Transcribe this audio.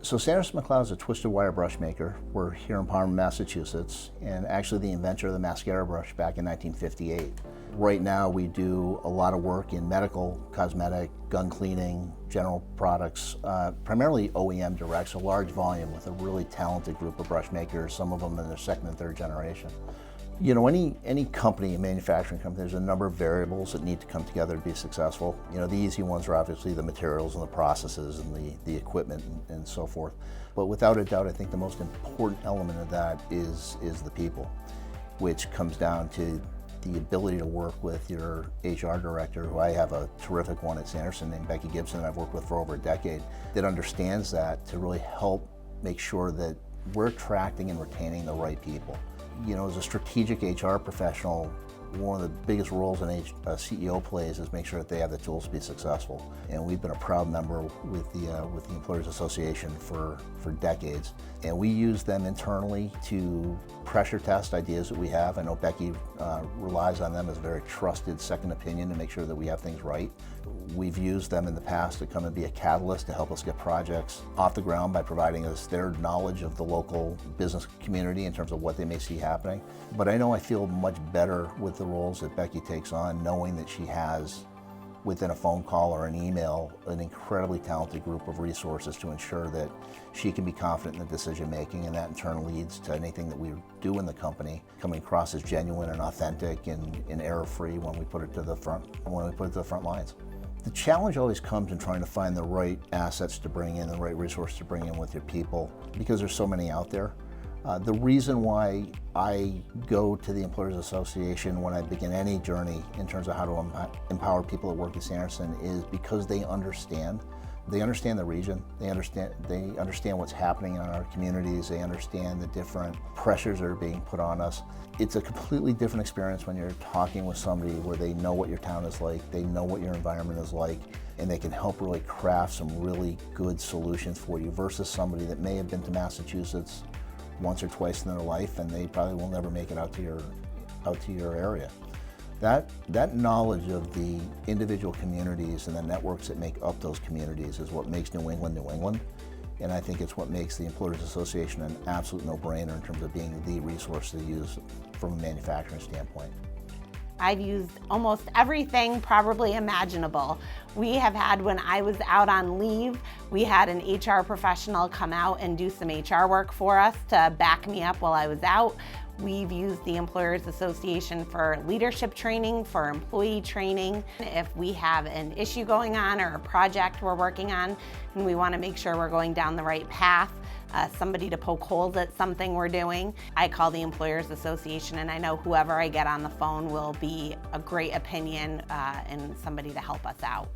So Sanderson MacLeod is a twisted wire brush maker. We're here in Parma, Massachusetts, and actually the inventor of the mascara brush back in 1958. Right now we do a lot of work in medical, cosmetic, gun cleaning, general products, primarily OEM direct, so large volume with a really talented group of brush makers, some of them in their second and third generation. You know, any company, a manufacturing company, there's a number of variables that need to come together to be successful. You know, the easy ones are obviously the materials and the processes and the equipment and so forth. But without a doubt, I think the most important element of that is the people, which comes down to the ability to work with your HR director, who I have a terrific one at Sanderson named Becky Gibson, I've worked with for over a decade, that understands that to really help make sure that we're attracting and retaining the right people. You know, as a strategic HR professional, one of the biggest roles a CEO plays is make sure that they have the tools to be successful. And we've been a proud member with the Employers Association for decades. And we use them internally to pressure test ideas that we have. I know Becky relies on them as a very trusted second opinion to make sure that we have things right. We've used them in the past to come and be a catalyst to help us get projects off the ground by providing us their knowledge of the local business community in terms of what they may see happening. But I know I feel much better with the roles that Becky takes on, knowing that she has, within a phone call or an email, an incredibly talented group of resources to ensure that she can be confident in the decision making, and that in turn leads to anything that we do in the company coming across as genuine and authentic and error-free when we put it to the front lines. The challenge always comes in trying to find the right assets to bring in, the right resources to bring in with your people, because there's so many out there. The reason why I go to the Employers Association when I begin any journey in terms of how to empower people that work at Sanderson is because they understand. They understand the region. They understand what's happening in our communities. They understand the different pressures that are being put on us. It's a completely different experience when you're talking with somebody where they know what your town is like, they know what your environment is like, and they can help really craft some really good solutions for you versus somebody that may have been to Massachusetts once or twice in their life and they probably will never make it out to your area. That knowledge of the individual communities and the networks that make up those communities is what makes New England, New England. And I think it's what makes the Employers Association an absolute no-brainer in terms of being the resource to use from a manufacturing standpoint. I've used almost everything probably imaginable. We have had, when I was out on leave, we had an HR professional come out and do some HR work for us to back me up while I was out. We've used the Employers Association for leadership training, for employee training. If we have an issue going on or a project we're working on and we want to make sure we're going down the right path, somebody to poke holes at something we're doing, I call the Employers Association, and I know whoever I get on the phone will be a great opinion and somebody to help us out.